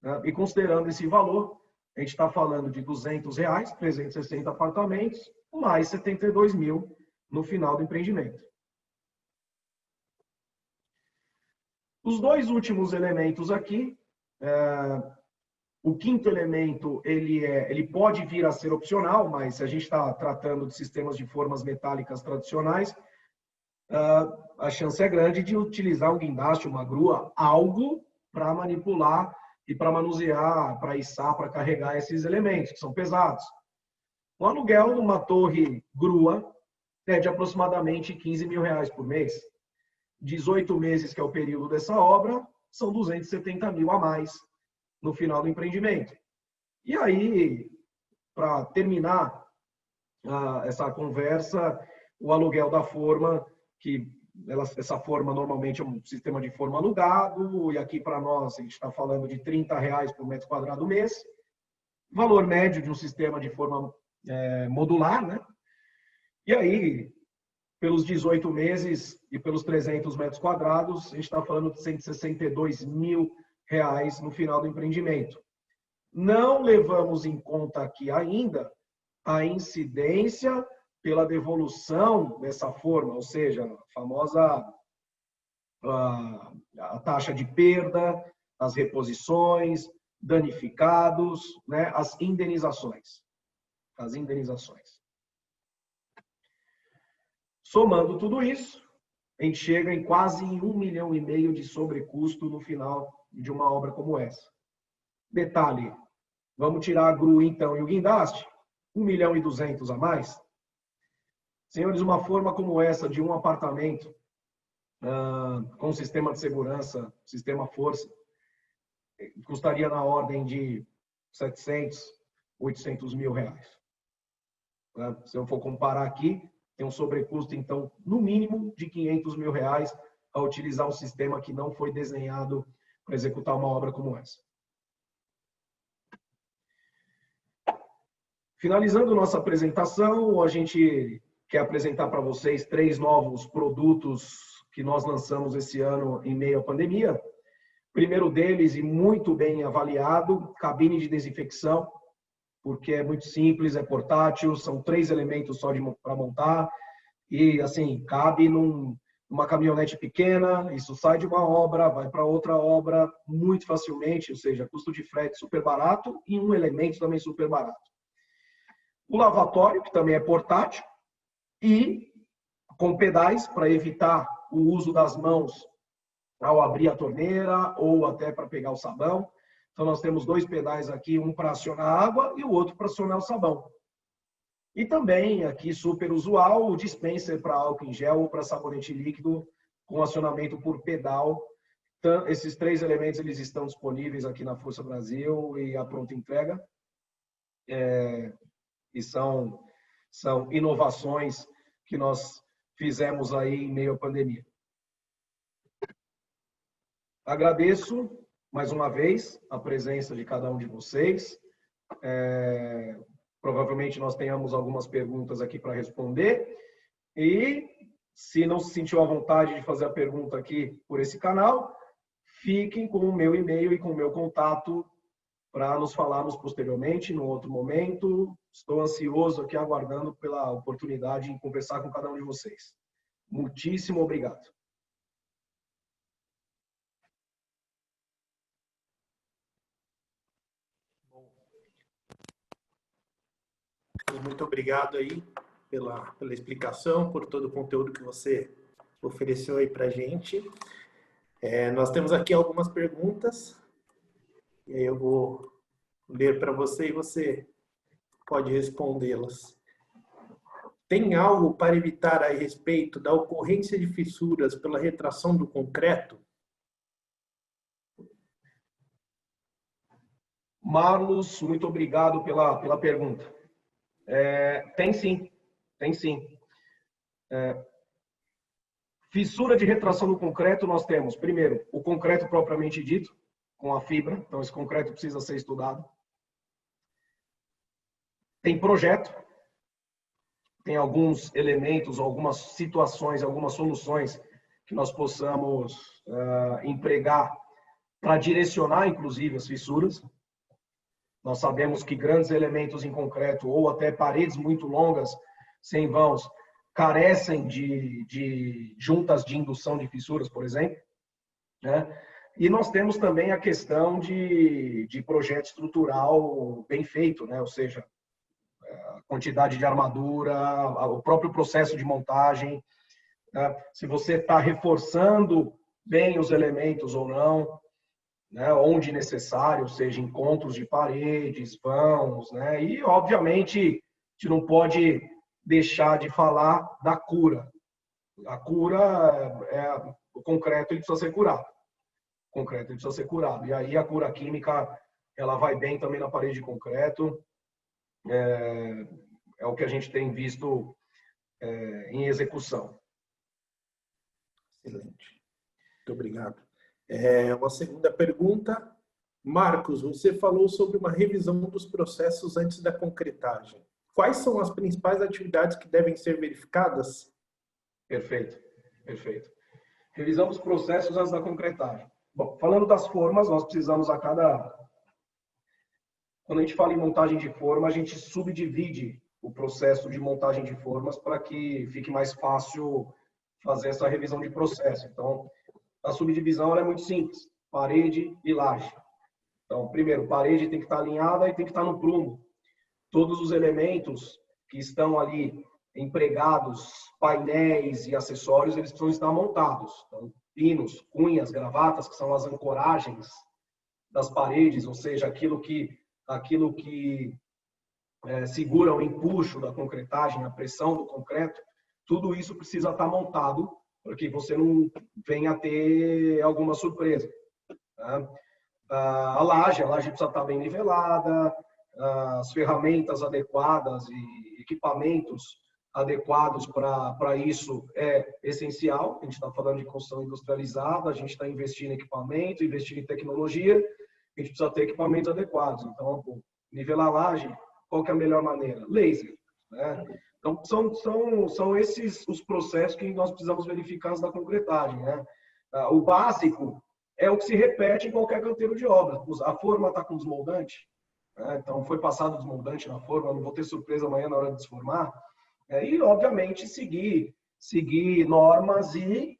né? E considerando esse valor, a gente está falando de R$200, 360 apartamentos, mais 72 mil no final do empreendimento. Os dois últimos elementos aqui, o quinto elemento, ele pode vir a ser opcional, mas se a gente está tratando de sistemas de formas metálicas tradicionais, a chance é grande de utilizar um guindaste, uma grua, algo para manipular e para manusear, para içar, para carregar esses elementos, que são pesados. O aluguel de uma torre grua é de aproximadamente R$15 mil por mês. 18 meses, que é o período dessa obra, são 270 mil a mais no final do empreendimento. E aí, para terminar essa conversa, o aluguel da forma, que essa forma normalmente é um sistema de forma alugado, e aqui para nós a gente está falando de R$ 30 por metro quadrado mês, valor médio de um sistema de forma modular, né? E aí, pelos 18 meses e pelos 300 metros quadrados, a gente está falando de R$ 162 mil no final do empreendimento. Não levamos em conta aqui ainda a incidência pela devolução dessa forma, ou seja, a famosa a taxa de perda, as reposições, danificados, né, as indenizações. As indenizações. Somando tudo isso, a gente chega em quase R$1,5 milhão de sobrecusto no final de uma obra como essa. Detalhe, vamos tirar a GRU então e o guindaste, R$1,2 milhão a mais. Senhores, uma forma como essa de um apartamento com sistema de segurança, sistema força, custaria na ordem de 700, 800 mil reais. Se eu for comparar aqui, tem um sobrecusto, então, no mínimo de 500 mil reais a utilizar um sistema que não foi desenhado para executar uma obra como essa. Finalizando nossa apresentação, a gente quer apresentar para vocês 3 novos produtos que nós lançamos esse ano em meio à pandemia. O primeiro deles, e muito bem avaliado, cabine de desinfecção, porque é muito simples, é portátil, são 3 elementos só para montar, e assim, cabe numa caminhonete pequena, isso sai de uma obra, vai para outra obra muito facilmente, ou seja, custo de frete super barato e um elemento também super barato. O lavatório, que também é portátil, e com pedais para evitar o uso das mãos ao abrir a torneira ou até para pegar o sabão. Então, nós temos 2 pedais aqui, um para acionar a água e o outro para acionar o sabão. E também, aqui super usual, o dispenser para álcool em gel ou para sabonete líquido com acionamento por pedal. Então, esses 3 elementos eles estão disponíveis aqui na Força Brasil e a pronta entrega. E são inovações que nós fizemos aí em meio à pandemia. Agradeço mais uma vez a presença de cada um de vocês. Provavelmente nós tenhamos algumas perguntas aqui para responder. E se não se sentiu à vontade de fazer a pergunta aqui por esse canal, fiquem com o meu e-mail e com o meu contato para nos falarmos posteriormente, num outro momento. Estou ansioso aqui, aguardando pela oportunidade de conversar com cada um de vocês. Muitíssimo obrigado. Muito obrigado aí pela explicação, por todo o conteúdo que você ofereceu aí para a gente. Nós temos aqui algumas perguntas, e aí eu vou ler para você e você pode respondê-las. Tem algo para evitar a respeito da ocorrência de fissuras pela retração do concreto? Marlos, muito obrigado pela pergunta. Tem sim, tem sim. Fissura de retração do concreto, nós temos, primeiro, o concreto propriamente dito, com a fibra, então esse concreto precisa ser estudado. Tem projeto, tem alguns elementos, algumas situações, algumas soluções que nós possamos empregar para direcionar, inclusive, as fissuras. Nós sabemos que grandes elementos em concreto ou até paredes muito longas, sem vãos, carecem de juntas de indução de fissuras, por exemplo. Né? E nós temos também a questão de projeto estrutural bem feito, né? Ou seja, a quantidade de armadura, o próprio processo de montagem, né? Se você está reforçando bem os elementos ou não, né, onde necessário, ou seja, encontros de paredes, vãos, né, e obviamente a gente não pode deixar de falar da cura. A cura o concreto ele precisa ser curado. O concreto ele precisa ser curado. E aí a cura química ela vai bem também na parede de concreto. É o que a gente tem visto em execução. Excelente. Muito obrigado. Uma segunda pergunta. Marcos, você falou sobre uma revisão dos processos antes da concretagem. Quais são as principais atividades que devem ser verificadas? Perfeito, perfeito. Revisão dos processos antes da concretagem. Bom, falando das formas, nós precisamos Quando a gente fala em montagem de forma, a gente subdivide o processo de montagem de formas para que fique mais fácil fazer essa revisão de processo. Então, a subdivisão ela é muito simples, parede e laje. Então, primeiro, parede tem que estar alinhada e tem que estar no prumo. Todos os elementos que estão ali empregados, painéis e acessórios, eles precisam estar montados. Então, pinos, cunhas, gravatas, que são as ancoragens das paredes, ou seja, aquilo que segura o empuxo da concretagem, a pressão do concreto, tudo isso precisa estar montado para que você não venha a ter alguma surpresa. Tá? A laje precisa estar bem nivelada, as ferramentas adequadas e equipamentos adequados para isso é essencial. A gente está falando de construção industrializada, a gente está investindo em equipamento, investindo em tecnologia, a gente precisa ter equipamentos adequados. Então, nivelar a laje, qual que é a melhor maneira? Laser. Né? Então, são esses os processos que nós precisamos verificar antes da concretagem. Né? O básico é o que se repete em qualquer canteiro de obra. A forma está com desmoldante, né? Então foi passado desmoldante na forma, não vou ter surpresa amanhã na hora de desformar. E, obviamente, seguir normas e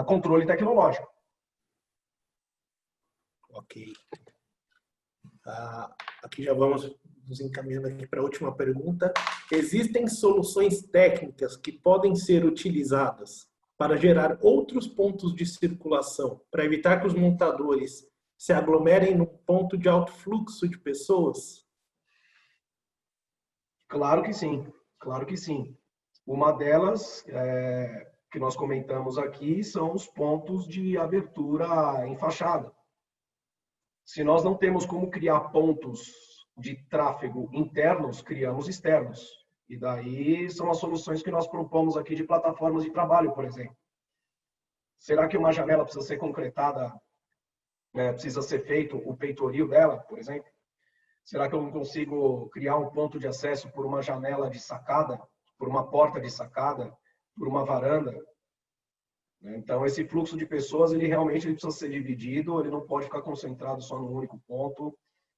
controle tecnológico. Ok. Aqui já vamos nos encaminhando aqui para a última pergunta. Existem soluções técnicas que podem ser utilizadas para gerar outros pontos de circulação, para evitar que os montadores se aglomerem num ponto de alto fluxo de pessoas? Claro que sim, claro que sim. Uma delas, que nós comentamos aqui, são os pontos de abertura em fachada. Se nós não temos como criar pontos de tráfego internos, criamos externos. E daí são as soluções que nós propomos aqui de plataformas de trabalho, por exemplo. Será que uma janela precisa ser concretada, precisa ser feito o peitoril dela, por exemplo? Será que eu não consigo criar um ponto de acesso por uma janela de sacada, por uma porta de sacada, por uma varanda? Então, esse fluxo de pessoas, ele realmente precisa ser dividido, ele não pode ficar concentrado só num único ponto.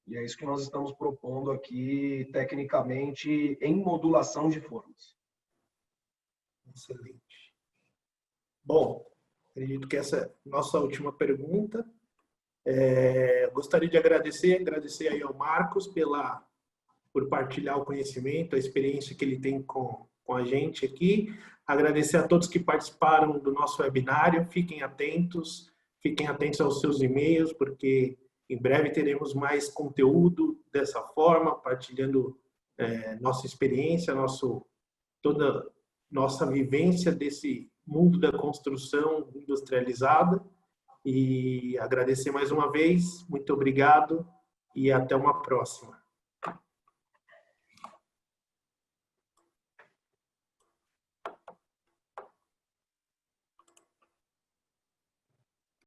E é isso que nós estamos propondo aqui, tecnicamente, em modulação de formas. Excelente. Bom, acredito que essa é a nossa última pergunta. Gostaria de agradecer aí ao Marcos por partilhar o conhecimento, a experiência que ele tem com a gente aqui. Agradecer a todos que participaram do nosso webinário. Fiquem atentos aos seus e-mails, porque em breve teremos mais conteúdo dessa forma, partilhando nossa experiência, toda nossa vivência desse mundo da construção industrializada. E agradecer mais uma vez, muito obrigado e até uma próxima.